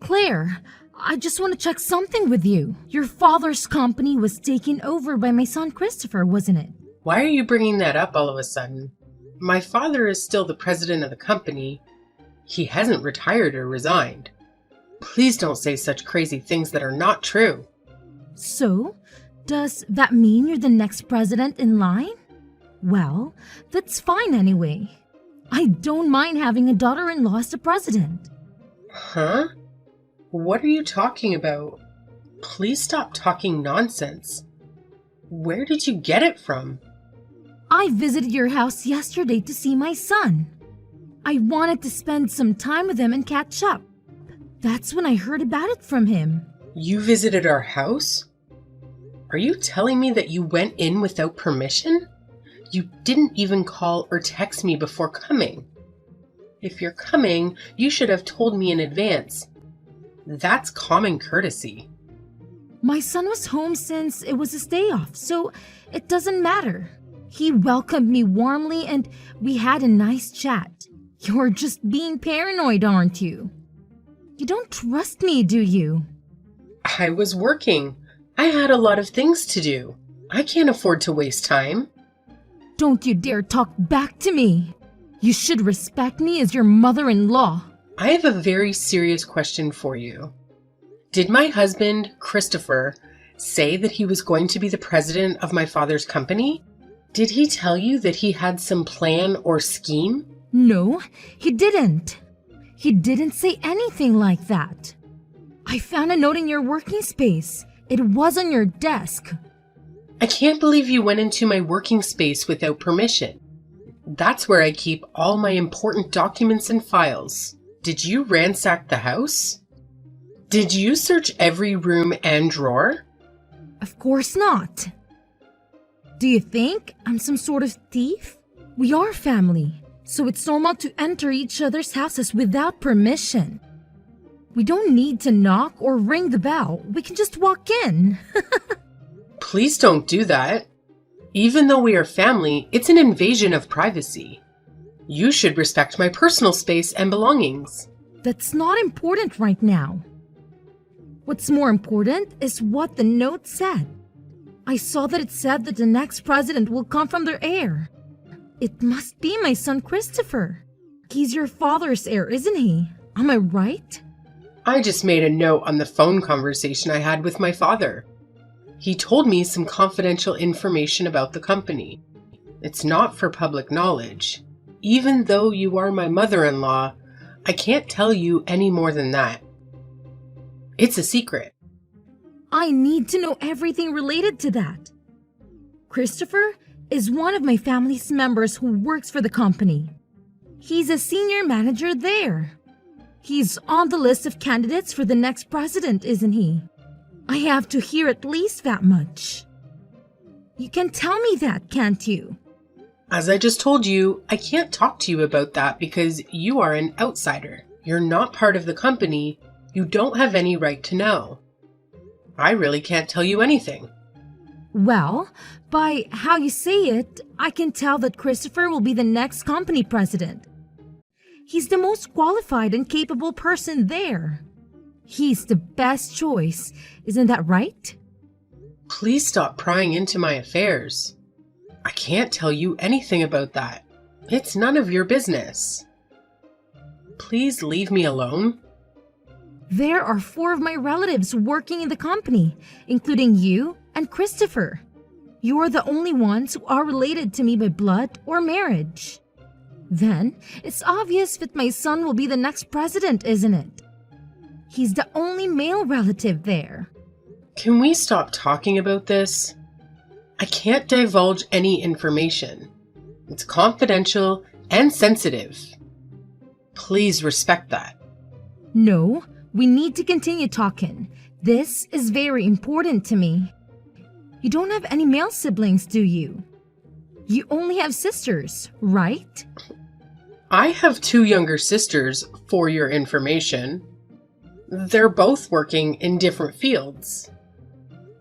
Claire, I just want to check something with you. Your father's company was taken over by my son Christopher, wasn't it? Why are you bringing that up all of a sudden? My father is still the president of the company. He hasn't retired or resigned. Please don't say such crazy things that are not true. So, does that mean you're the next president in line? Well, that's fine anyway. I don't mind having a daughter-in-law as the president. Huh? What are you talking about? Please stop talking nonsense. Where did you get it from? I visited your house yesterday to see my son. I wanted to spend some time with him and catch up. That's when I heard about it from him. You visited our house? Are you telling me that you went in without permission? You didn't even call or text me before coming. If you're coming, you should have told me in advance. That's common courtesy. My son was home since it was his day off, so it doesn't matter. He welcomed me warmly and we had a nice chat. You're just being paranoid, aren't you? You don't trust me, do you? I was working. I had a lot of things to do. I can't afford to waste time. Don't you dare talk back to me. You should respect me as your mother-in-law. I have a very serious question for you. Did my husband, Christopher, say that he was going to be the president of my father's company? Did he tell you that he had some plan or scheme? No, he didn't. He didn't say anything like that. I found a note in your working space. It was on your desk. I can't believe you went into my working space without permission. That's where I keep all my important documents and files. Did you ransack the house? Did you search every room and drawer? Of course not. Do you think I'm some sort of thief? We are family, so it's normal to enter each other's houses without permission. We don't need to knock or ring the bell. We can just walk in. Please don't do that. Even though we are family, it's an invasion of privacy. You should respect my personal space and belongings. That's not important right now. What's more important is what the note said. I saw that it said that the next president will come from their heir. It must be my son Christopher. He's your father's heir, isn't he? Am I right? I just made a note on the phone conversation I had with my father. He told me some confidential information about the company. It's not for public knowledge. Even though you are my mother-in-law, I can't tell you any more than that. It's a secret. I need to know everything related to that. Christopher is one of my family's members who works for the company. He's a senior manager there. He's on the list of candidates for the next president, isn't he? I have to hear at least that much. You can tell me that, can't you? As I just told you, I can't talk to you about that because you are an outsider. You're not part of the company. You don't have any right to know. I really can't tell you anything. Well, by how you say it, I can tell that Christopher will be the next company president. He's the most qualified and capable person there. He's the best choice, isn't that right? Please stop prying into my affairs. I can't tell you anything about that. It's none of your business. Please leave me alone. There are 4 of my relatives working in the company, including you and Christopher. You are the only ones who are related to me by blood or marriage. Then, it's obvious that my son will be the next president, isn't it? He's the only male relative there. Can we stop talking about this? I can't divulge any information. It's confidential and sensitive. Please respect that. No, we need to continue talking. This is very important to me. You don't have any male siblings, do you? You only have sisters, right? I have 2 younger sisters, for your information. They're both working in different fields.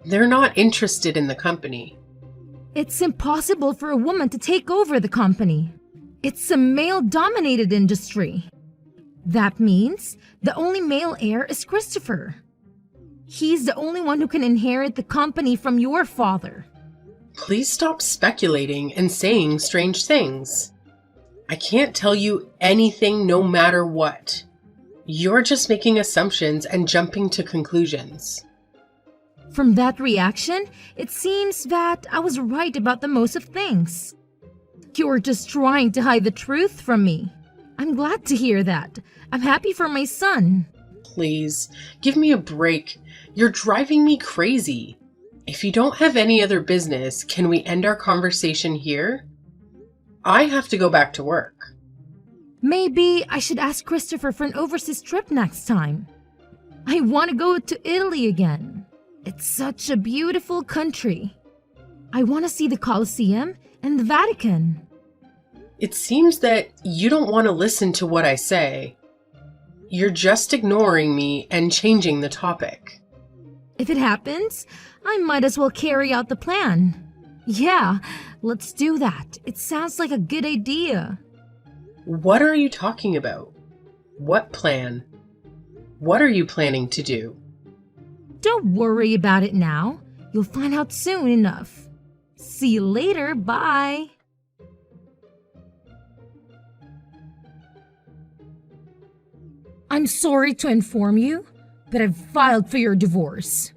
They're not interested in the company. It's impossible for a woman to take over the company. It's a male-dominated industry. That means the only male heir is Christopher. He's the only one who can inherit the company from your father. Please stop speculating and saying strange things. I can't tell you anything no matter what. You're just making assumptions and jumping to conclusions. From that reaction, it seems that I was right about the most of things. You're just trying to hide the truth from me. I'm glad to hear that. I'm happy for my son. Please, give me a break. You're driving me crazy. If you don't have any other business, can we end our conversation here? I have to go back to work. Maybe I should ask Christopher for an overseas trip next time. I want to go to Italy again. It's such a beautiful country. I want to see the Colosseum and the Vatican. It seems that you don't want to listen to what I say. You're just ignoring me and changing the topic. If it happens, I might as well carry out the plan. Yeah, let's do that. It sounds like a good idea. What are you talking about? What plan? What are you planning to do? Don't worry about it now. You'll find out soon enough. See you later. Bye. I'm sorry to inform you, but I've filed for your divorce.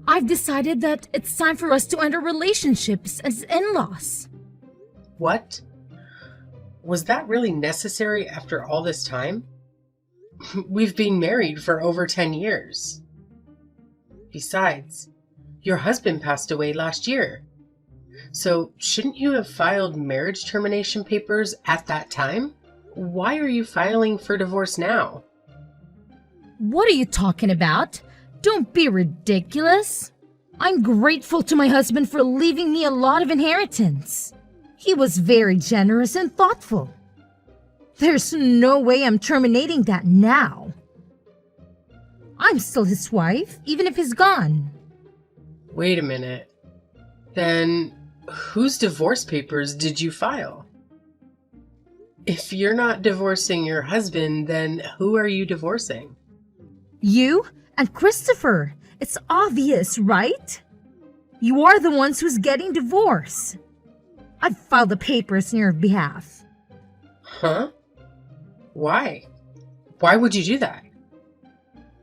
I've decided that it's time for us to end our relationships as in-laws. What? Was that really necessary after all this time? We've been married for over 10 years. Besides, your husband passed away last year. So shouldn't you have filed marriage termination papers at that time? Why are you filing for divorce now? What are you talking about? Don't be ridiculous. I'm grateful to my husband for leaving me a lot of inheritance. He was very generous and thoughtful. There's no way I'm terminating that now. I'm still his wife, even if he's gone. Wait a minute. Then whose divorce papers did you file? If you're not divorcing your husband, then who are you divorcing? You and Christopher. It's obvious, right? You are the ones who's getting divorced. I've filed the papers on your behalf. Huh? Why? Why would you do that?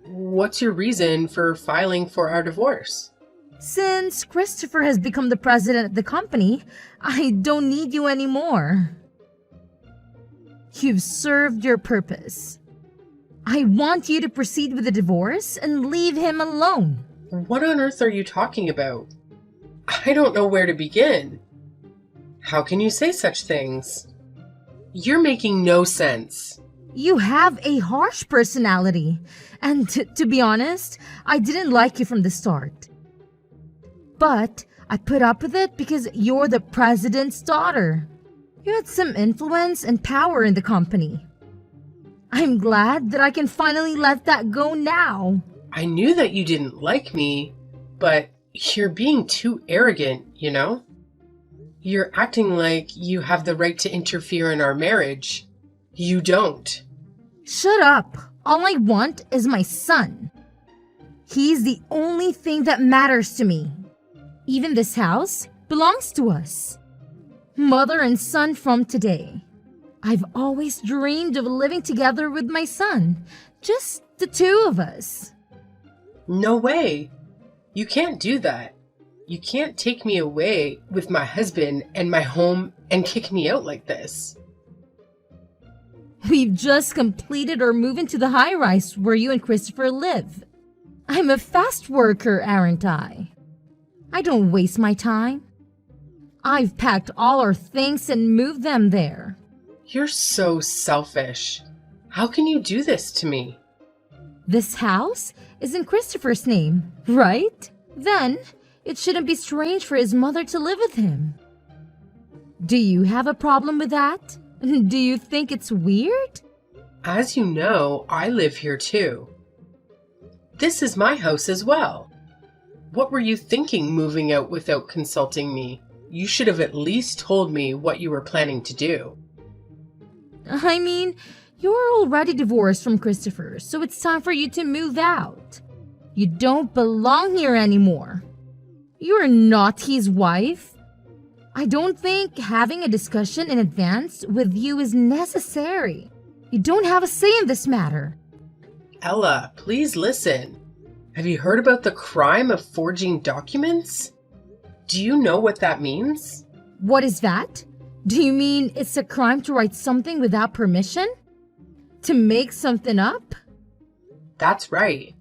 What's your reason for filing for our divorce? Since Christopher has become the president of the company, I don't need you anymore. You've served your purpose. I want you to proceed with the divorce and leave him alone. What on earth are you talking about? I don't know where to begin. How can you say such things? You're making no sense. You have a harsh personality, and to be honest, I didn't like you from the start. But I put up with it because you're the president's daughter. You had some influence and power in the company. I'm glad that I can finally let that go now. I knew that you didn't like me, but you're being too arrogant, you know? You're acting like you have the right to interfere in our marriage. You don't. Shut up. All I want is my son. He's the only thing that matters to me. Even this house belongs to us. Mother and son from today. I've always dreamed of living together with my son. Just the two of us. No way. You can't do that. You can't take me away with my husband and my home and kick me out like this. We've just completed our move into the high-rise where you and Christopher live. I'm a fast worker, aren't I? I don't waste my time. I've packed all our things and moved them there. You're so selfish. How can you do this to me? This house is in Christopher's name, right? Then it shouldn't be strange for his mother to live with him. Do you have a problem with that? Do you think it's weird? As you know, I live here too. This is my house as well. What were you thinking moving out without consulting me? You should have at least told me what you were planning to do. I mean, You're already divorced from Christopher, so it's time for you to move out. You don't belong here anymore. You're not his wife. I don't think having a discussion in advance with you is necessary. You don't have a say in this matter. Ella, please listen. Have you heard about the crime of forging documents? Do you know what that means? What is that? Do you mean it's a crime to write something without permission? To make something up? That's right.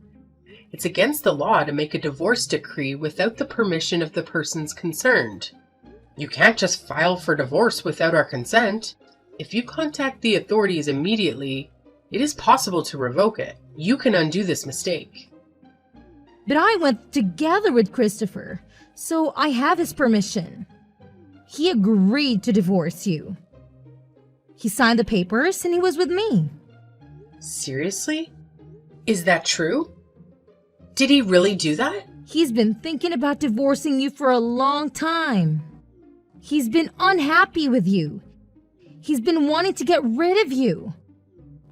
It's against the law to make a divorce decree without the permission of the persons concerned. You can't just file for divorce without our consent. If you contact the authorities immediately, it is possible to revoke it. You can undo this mistake. But I went together with Christopher, so I have his permission. He agreed to divorce you. He signed the papers and he was with me. Seriously? Is that true? Did he really do that? He's been thinking about divorcing you for a long time. He's been unhappy with you. He's been wanting to get rid of you.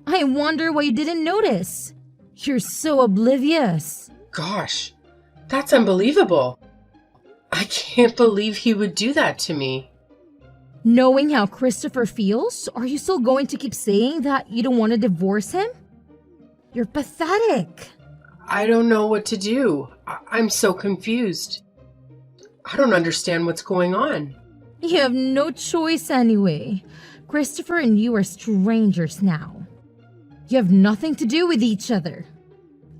I wonder why you didn't notice. You're so oblivious. Gosh, that's unbelievable. I can't believe he would do that to me. Knowing how Christopher feels, are you still going to keep saying that you don't want to divorce him? You're pathetic. I don't know what to do. I'm so confused. I don't understand what's going on. You have no choice anyway. Christopher and you are strangers now. You have nothing to do with each other.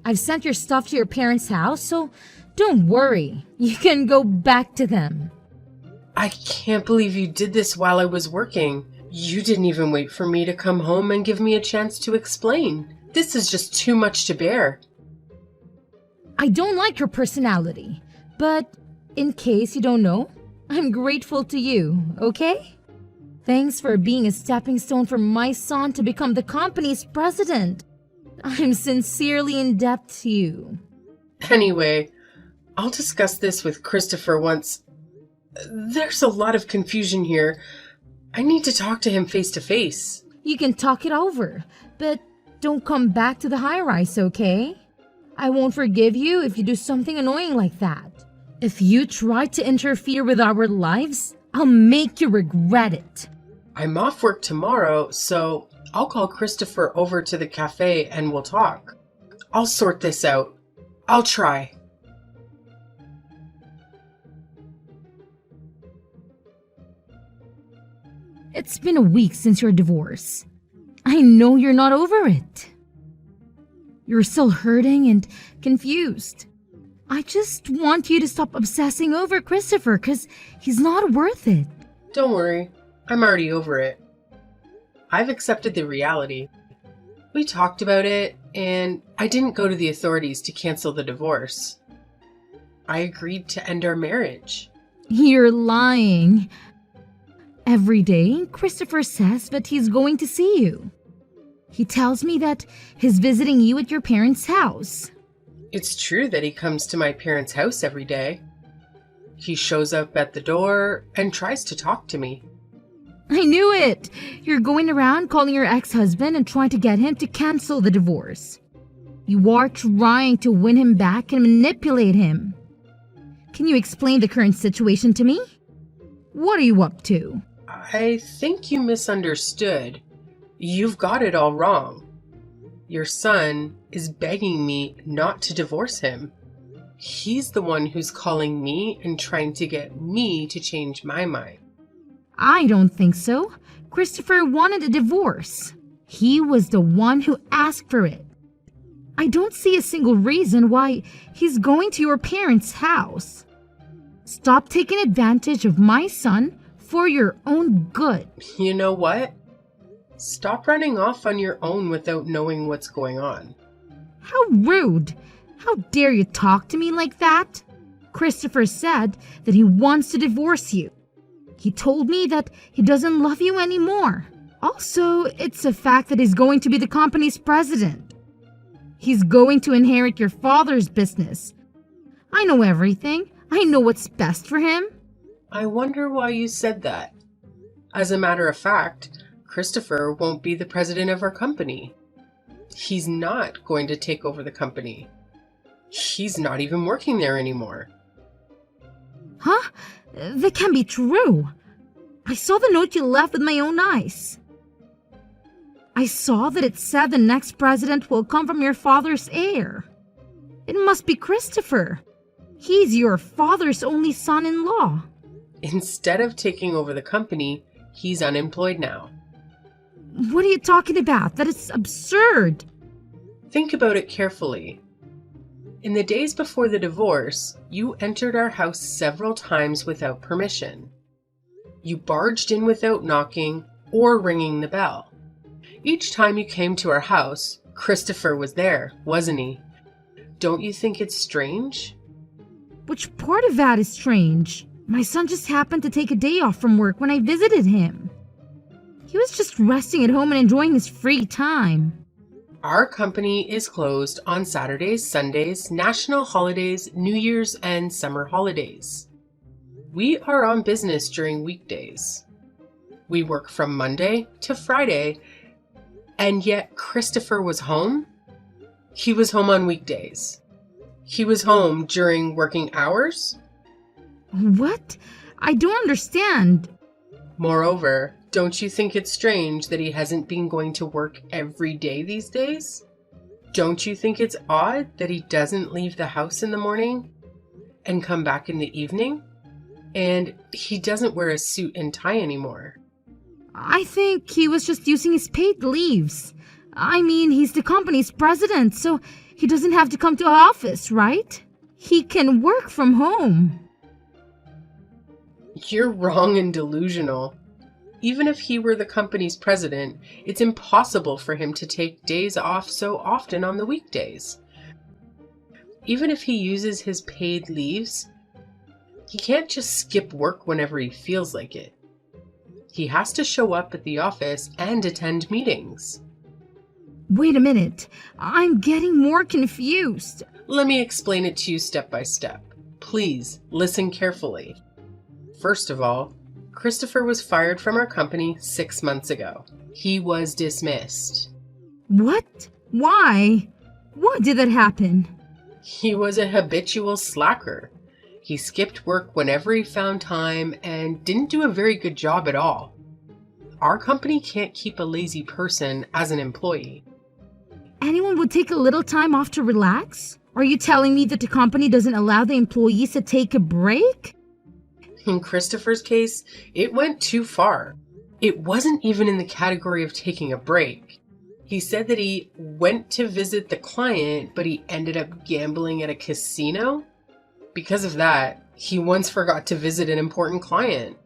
I've sent your stuff to your parents' house, so don't worry. You can go back to them. I can't believe you did this while I was working. You didn't even wait for me to come home and give me a chance to explain. This is just too much to bear. I don't like your personality, but in case you don't know, I'm grateful to you, okay? Thanks for being a stepping stone for my son to become the company's president. I'm sincerely in debt to you. Anyway, I'll discuss this with Christopher once. There's a lot of confusion here. I need to talk to him face to face. You can talk it over, but don't come back to the high-rise, okay? I won't forgive you if you do something annoying like that. If you try to interfere with our lives, I'll make you regret it. I'm off work tomorrow, so I'll call Christopher over to the cafe and we'll talk. I'll sort this out. I'll try. It's been a week since your divorce. I know you're not over it. You're still hurting and confused. I just want you to stop obsessing over Christopher because he's not worth it. Don't worry, I'm already over it. I've accepted the reality. We talked about it, and I didn't go to the authorities to cancel the divorce. I agreed to end our marriage. You're lying. Every day, Christopher says that he's going to see you. He tells me that he's visiting you at your parents' house. It's true that he comes to my parents' house every day. He shows up at the door and tries to talk to me. I knew it! You're going around calling your ex-husband and trying to get him to cancel the divorce. You are trying to win him back and manipulate him. Can you explain the current situation to me? What are you up to? I think you misunderstood. You've got it all wrong. Your son is begging me not to divorce him. He's the one who's calling me and trying to get me to change my mind. I don't think so. Christopher wanted a divorce. He was the one who asked for it. I don't see a single reason why he's going to your parents' house. Stop taking advantage of my son for your own good. You know what? Stop running off on your own without knowing what's going on. How rude! How dare you talk to me like that? Christopher said that he wants to divorce you. He told me that he doesn't love you anymore. Also, it's a fact that he's going to be the company's president. He's going to inherit your father's business. I know everything. I know what's best for him. I wonder why you said that. As a matter of fact, Christopher won't be the president of our company. He's not going to take over the company. He's not even working there anymore. Huh? That can't be true. I saw the note you left with my own eyes. I saw that it said the next president will come from your father's heir. It must be Christopher. He's your father's only son-in-law. Instead of taking over the company, he's unemployed now. What are you talking about? That is absurd. Think about it carefully. In the days before the divorce, you entered our house several times without permission. You barged in without knocking or ringing the bell. Each time you came to our house, Christopher was there, wasn't he? Don't you think it's strange? Which part of that is strange? My son just happened to take a day off from work when I visited him. He was just resting at home and enjoying his free time. Our company is closed on Saturdays, Sundays, national holidays, New Year's, and summer holidays. We are on business during weekdays. We work from Monday to Friday, and yet Christopher was home? He was home on weekdays. He was home during working hours? What? I don't understand. Moreover, don't you think it's strange that he hasn't been going to work every day these days? Don't you think it's odd that he doesn't leave the house in the morning and come back in the evening? And he doesn't wear a suit and tie anymore. I think he was just using his paid leaves. I mean, he's the company's president, so he doesn't have to come to office, right? He can work from home. You're wrong and delusional. Even if he were the company's president, it's impossible for him to take days off so often on the weekdays. Even if he uses his paid leaves, he can't just skip work whenever he feels like it. He has to show up at the office and attend meetings. Wait a minute. I'm getting more confused. Let me explain it to you step by step. Please listen carefully. First of all, Christopher was fired from our company 6 months ago. He was dismissed. What? Why? Why did that happen? He was a habitual slacker. He skipped work whenever he found time and didn't do a very good job at all. Our company can't keep a lazy person as an employee. Anyone would take a little time off to relax? Are you telling me that the company doesn't allow the employees to take a break? In Christopher's case, it went too far. It wasn't even in the category of taking a break. He said that he went to visit the client, but he ended up gambling at a casino. Because of that, he once forgot to visit an important client.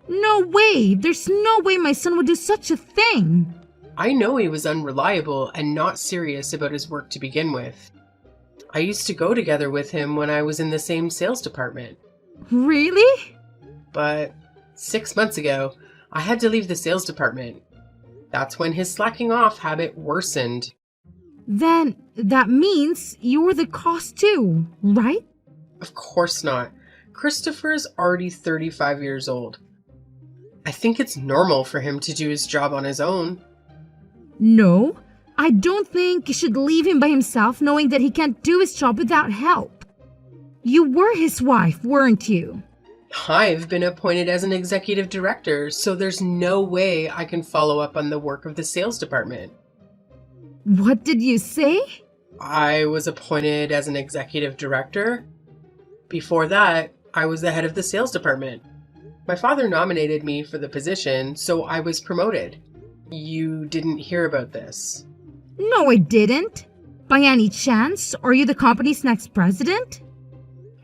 No way! There's no way my son would do such a thing! I know he was unreliable and not serious about his work to begin with. I used to go together with him when I was in the same sales department. Really? But 6 months ago, I had to leave the sales department. That's when his slacking off habit worsened. Then that means you're the cause too, right? Of course not. Christopher's already 35 years old. I think it's normal for him to do his job on his own. No, I don't think you should leave him by himself knowing that he can't do his job without help. You were his wife, weren't you? I've been appointed as an executive director, so there's no way I can follow up on the work of the sales department. What did you say? I was appointed as an executive director. Before that, I was the head of the sales department. My father nominated me for the position, so I was promoted. You didn't hear about this. No, I didn't. By any chance, are you the company's next president?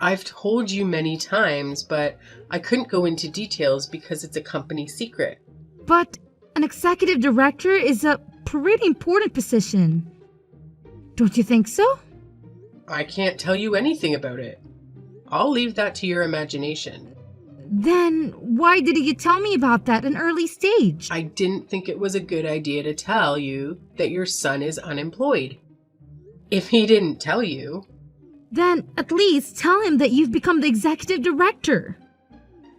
I've told you many times, but I couldn't go into details because it's a company secret. But an executive director is a pretty important position. Don't you think so? I can't tell you anything about it. I'll leave that to your imagination. Then why didn't you tell me about that at an early stage? I didn't think it was a good idea to tell you that your son is unemployed. If he didn't tell you... Then at least tell him that you've become the executive director.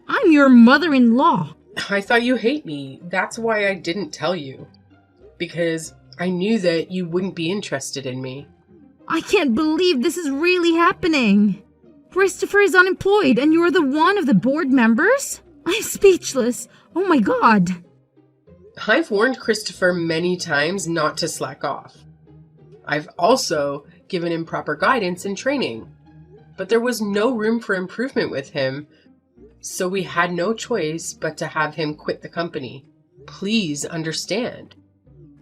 I'm your mother-in-law. I thought you hate me. That's why I didn't tell you. Because I knew that you wouldn't be interested in me. I can't believe this is really happening. Christopher is unemployed and you're the one of the board members? I'm speechless. Oh my god. I've warned Christopher many times not to slack off. I've also given him proper guidance and training. But there was no room for improvement with him, so we had no choice but to have him quit the company. Please understand.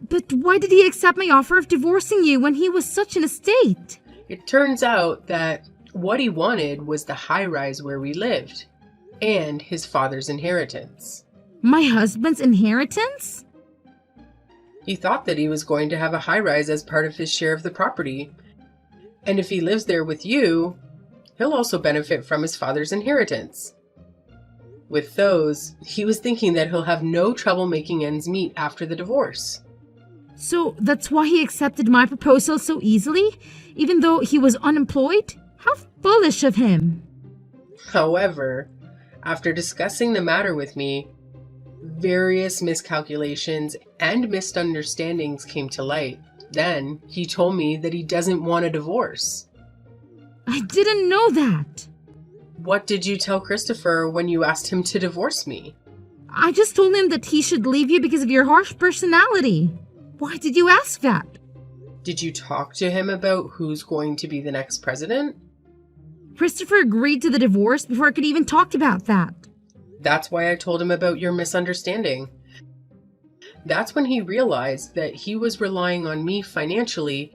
But why did he accept my offer of divorcing you when he was such in a state? It turns out that what he wanted was the high-rise where we lived, and his father's inheritance. My husband's inheritance? He thought that he was going to have a high-rise as part of his share of the property, and if he lives there with you, he'll also benefit from his father's inheritance. With those, he was thinking that he'll have no trouble making ends meet after the divorce. So that's why he accepted my proposal so easily, even though he was unemployed? How foolish of him. However, after discussing the matter with me, various miscalculations and misunderstandings came to light. Then he told me that he doesn't want a divorce. I didn't know that. What did you tell Christopher when you asked him to divorce me? I just told him that he should leave you because of your harsh personality. Why did you ask that? Did you talk to him about who's going to be the next president? Christopher agreed to the divorce before I could even talk about that. That's why I told him about your misunderstanding. That's when he realized that he was relying on me financially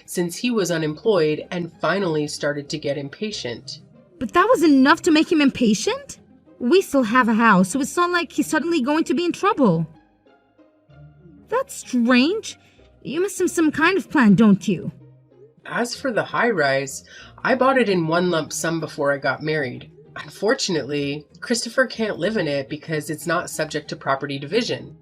since he was unemployed and finally started to get impatient. But that was enough to make him impatient? We still have a house, so it's not like he's suddenly going to be in trouble. That's strange. You must have some kind of plan, don't you? As for the high-rise, I bought it in one lump sum before I got married. Unfortunately, Christopher can't live in it because it's not subject to property division.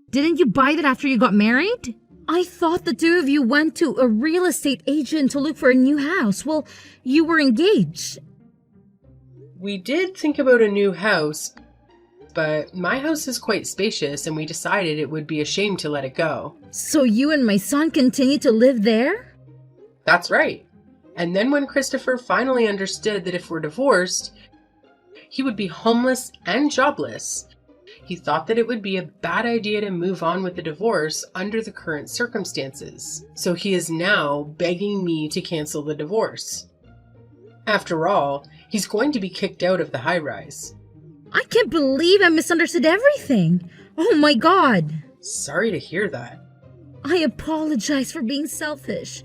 Didn't you buy that after you got married? I thought the two of you went to a real estate agent to look for a new house. Well, you were engaged. We did think about a new house, but my house is quite spacious and we decided it would be a shame to let it go. So you and my son continue to live there? That's right. And then when Christopher finally understood that if we're divorced, he would be homeless and jobless, he thought that it would be a bad idea to move on with the divorce under the current circumstances. So he is now begging me to cancel the divorce. After all, he's going to be kicked out of the high-rise. I can't believe I misunderstood everything. Oh my god. Sorry to hear that. I apologize for being selfish.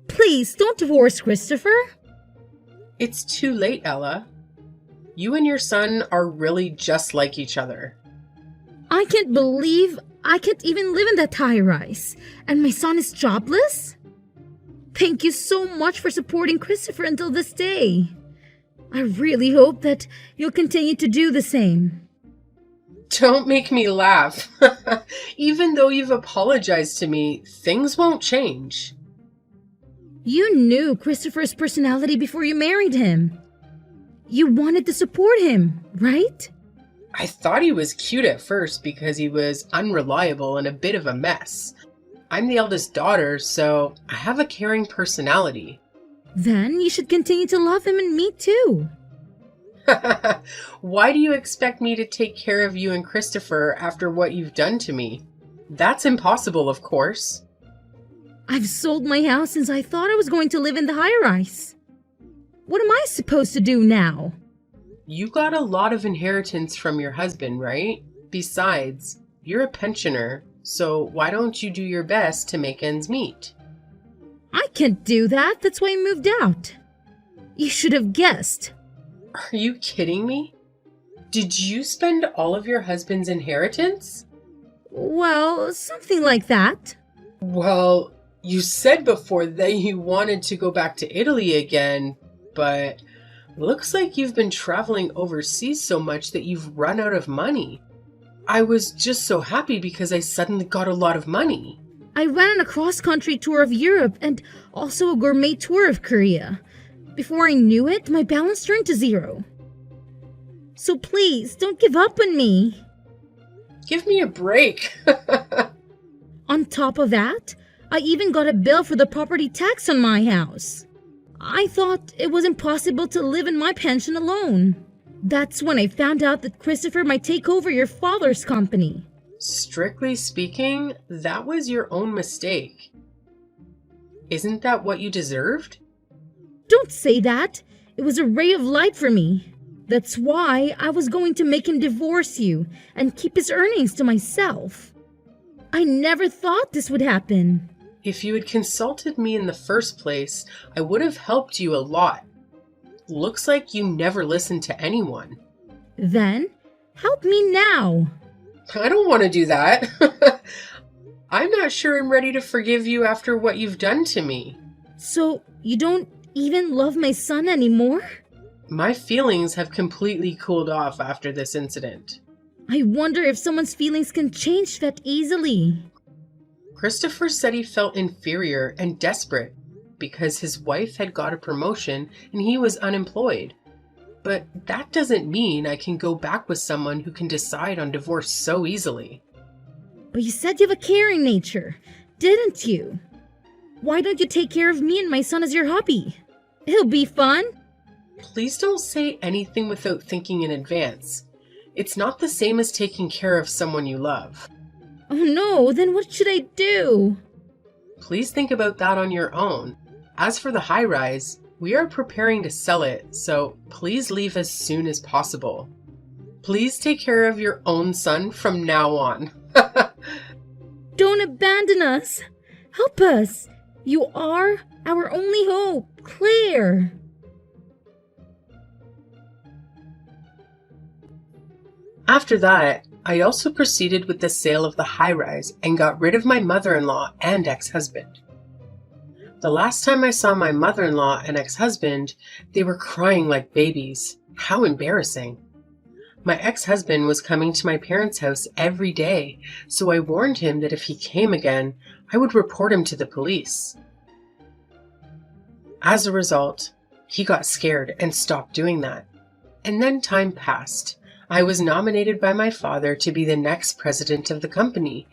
Please, don't divorce Christopher. It's too late, Ella. You and your son are really just like each other. I can't believe I can't even live in that high-rise. And my son is jobless? Thank you so much for supporting Christopher until this day. I really hope that you'll continue to do the same. Don't make me laugh. Even though you've apologized to me, things won't change. You knew Christopher's personality before you married him. You wanted to support him, right? I thought he was cute at first because he was unreliable and a bit of a mess. I'm the eldest daughter, so I have a caring personality. Then you should continue to love him and me too. Why do you expect me to take care of you and Christopher after what you've done to me? That's impossible, of course. I've sold my house since I thought I was going to live in the high-rise. What am I supposed to do now? You got a lot of inheritance from your husband, right? Besides, you're a pensioner, so why don't you do your best to make ends meet? I can't do that. That's why I moved out. You should have guessed. Are you kidding me? Did you spend all of your husband's inheritance? Well, something like that. Well, you said before that you wanted to go back to Italy again, but looks like you've been traveling overseas so much that you've run out of money. I was just so happy because I suddenly got a lot of money. I went on a cross-country tour of Europe and also a gourmet tour of Korea. Before I knew it, my balance turned to zero. So please, don't give up on me. Give me a break. On top of that, I even got a bill for the property tax on my house. I thought it was impossible to live in my pension alone. That's when I found out that Christopher might take over your father's company. Strictly speaking, that was your own mistake. Isn't that what you deserved? Don't say that. It was a ray of light for me. That's why I was going to make him divorce you and keep his earnings to myself. I never thought this would happen. If you had consulted me in the first place, I would have helped you a lot. Looks like you never listened to anyone. Then, help me now. I don't want to do that. I'm not sure I'm ready to forgive you after what you've done to me. So, you don't even love my son anymore? My feelings have completely cooled off after this incident. I wonder if someone's feelings can change that easily. Christopher said he felt inferior and desperate because his wife had got a promotion and he was unemployed. But that doesn't mean I can go back with someone who can decide on divorce so easily. But you said you have a caring nature, didn't you? Why don't you take care of me and my son as your hobby? It'll be fun. Please don't say anything without thinking in advance. It's not the same as taking care of someone you love. Oh no, then what should I do? Please think about that on your own. As for the high-rise, we are preparing to sell it, so please leave as soon as possible. Please take care of your own son from now on. Don't abandon us. Help us. You are our only hope, Claire. After that, I also proceeded with the sale of the high-rise and got rid of my mother-in-law and ex-husband. The last time I saw my mother-in-law and ex-husband, they were crying like babies. How embarrassing. My ex-husband was coming to my parents' house every day, so I warned him that if he came again, I would report him to the police. As a result, he got scared and stopped doing that. And then time passed. I was nominated by my father to be the next president of the company.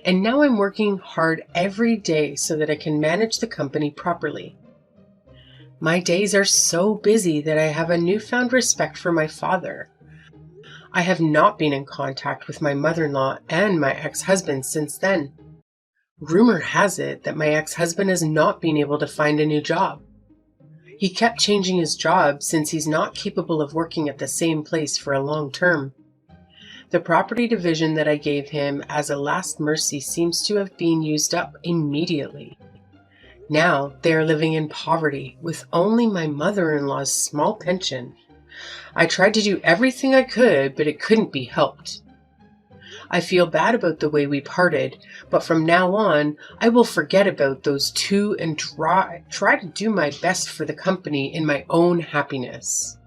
And now I'm working hard every day so that I can manage the company properly. My days are so busy that I have a newfound respect for my father. I have not been in contact with my mother-in-law and my ex-husband since then. Rumor has it that my ex-husband has not been able to find a new job. He kept changing his job since he's not capable of working at the same place for a long term. The property division that I gave him as a last mercy seems to have been used up immediately. Now they are living in poverty with only my mother-in-law's small pension. I tried to do everything I could, but it couldn't be helped. I feel bad about the way we parted, but from now on, I will forget about those two and try to do my best for the company in my own happiness.